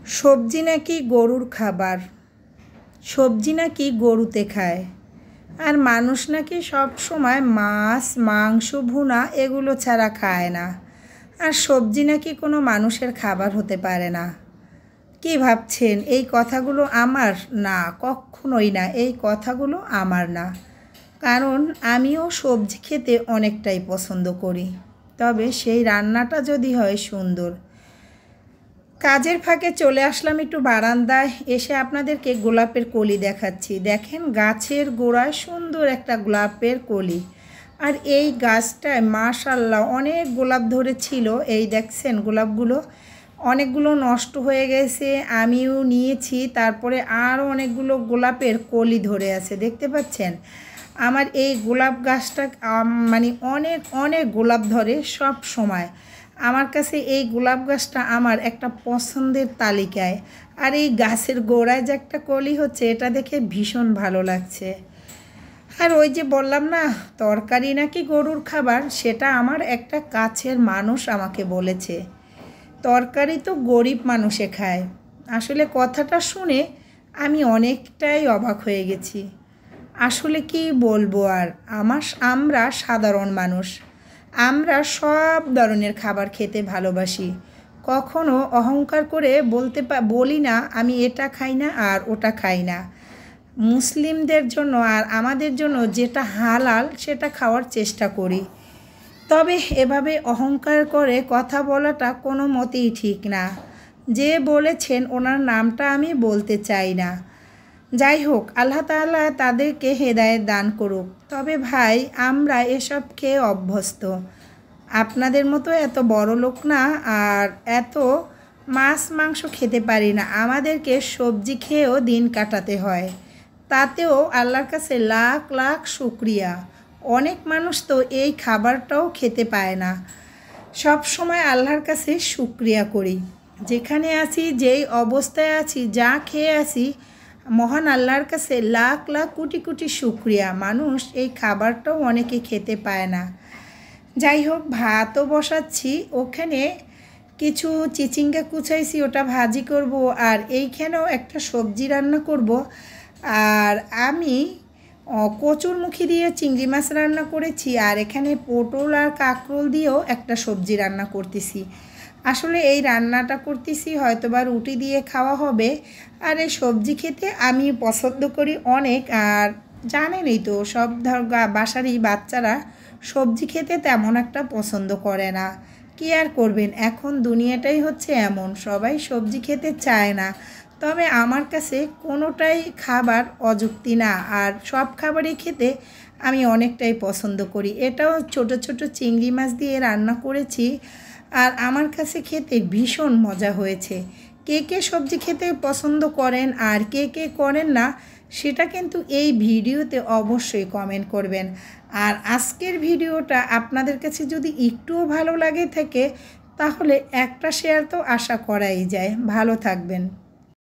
সবজি নাকি গরুর খাবার, সবজি নাকি গরুতে খায়, আর মানুষ নাকি সব সময় মাছ মাংস ভুনা এগুলো ছাড়া খায় না। আর সবজি নাকি কোনো মানুষের খাবার হতে পারে না। কি ভাবছেন এই কথাগুলো আমার? না, কখনোই না, এই কথাগুলো আমার না। কারণ আমিও সবজি খেতে অনেকটাই পছন্দ করি, তবে সেই রান্নাটা যদি হয় সুন্দর। কাজের ফাঁকে চলে আসলাম একটু বারান্দায়, এসে আপনাদেরকে গোলাপের কলি দেখাচ্ছি। দেখেন গাছের গোড়ায় সুন্দর একটা গোলাপের কলি, আর এই গাছটায় মাশাআল্লাহ অনেক গোলাপ ধরেছিল। এই দেখছেন গোলাপগুলো অনেকগুলো নষ্ট হয়ে গেছে, আমিও নিয়েছি। তারপরে আরও অনেকগুলো গোলাপের কলি ধরে আছে, দেখতে পাচ্ছেন। আমার এই গোলাপ গাছটা মানে অনেক অনেক গোলাপ ধরে সব সময়। আমার কাছে এই গোলাপ গাছটা আমার একটা পছন্দের তালিকায়। আর এই গাছের গোড়ায় যে একটা কলি হচ্ছে, এটা দেখে ভীষণ ভালো লাগছে। আর ওই যে বললাম না তরকারি নাকি গরুর খাবার, সেটা আমার একটা কাছের মানুষ আমাকে বলেছে। তরকারি তো গরিব মানুষে খায়। আসলে কথাটা শুনে আমি অনেকটাই অবাক হয়ে গেছি। আসলে কি বলবো আর, আমরা সাধারণ মানুষ, আমরা সব ধরনের খাবার খেতে ভালোবাসি। কখনো অহংকার করে বলি না আমি এটা খাই না আর ওটা খাই না। মুসলিমদের জন্য আর আমাদের জন্য যেটা হালাল সেটা খাওয়ার চেষ্টা করি। তবে এভাবে অহংকার করে কথা বলাটা কোনো মতেই ঠিক না। যে বলেছেন ওনার নামটা আমি বলতে চাই না। যাই হোক, আল্লাহ তাআলা তাদেরকে হেদায়েত দান করুক। তবে ভাই, আমরা এসব খেয়ে অভ্যস্ত, আপনাদের মতো এত বড় লোক না, আর এত মাছ মাংস খেতে পারি না। আমাদেরকে সবজি খেয়েও দিন কাটাতে হয়, তাতেও আল্লাহর কাছে লাখ লাখ শুকরিয়া। অনেক মানুষ তো এই খাবারটাও খেতে পায় না। সব সময় আল্লাহর কাছে শুকরিয়া করি, যেখানে আছি, যেই অবস্থায় আছি, যা খেয়ে আছি, মহান আল্লাহর কাছে লাখ লাখ কোটি কোটি শুকরিয়া। মানুষ এই খাবারটাও অনেকে খেতে পায় না। যাই হোক, ভাতও বসাচ্ছি, ওখানে কিছু চিচিঙ্গা কুচাইছি, ওটা ভাজি করব, আর এইখানেও একটা সবজি রান্না করব। আর আমি কচুরমুখী দিয়ে চিংড়ি মাছ রান্না করেছি, আর এখানে পটল আর কাঁকরোল দিয়েও একটা সবজি রান্না করতেছি। আসলে এই রান্নাটা করতেছি হয়তোবা রুটি দিয়ে খাওয়া হবে। আর এই সবজি খেতে আমি পছন্দ করি অনেক। আর জানেনই তো, সব বাসারই বাচ্চারা সবজি খেতে তেমন একটা পছন্দ করে না। কি আর করবেন, এখন দুনিয়াটাই হচ্ছে এমন, সবাই সবজি খেতে চায় না। তবে আমার কাছে কোনোটাই খাবার অযুক্তি না, আর সব খাবারই খেতে আমি অনেকটাই পছন্দ করি। এটাও ছোট ছোট চিংড়ি মাছ দিয়ে রান্না করেছি, আর আমার কাছে খেতে ভীষণ মজা হয়েছে। কে কে সবজি খেতে পছন্দ করেন আর কে কে করেন না, সেটা কিন্তু এই ভিডিওতে অবশ্যই কমেন্ট করবেন। আর আজকের ভিডিওটা আপনাদের কাছে যদি একটুও ভালো লাগে থাকে, তাহলে একটা শেয়ার তো আশা করাই যায়। ভালো থাকবেন।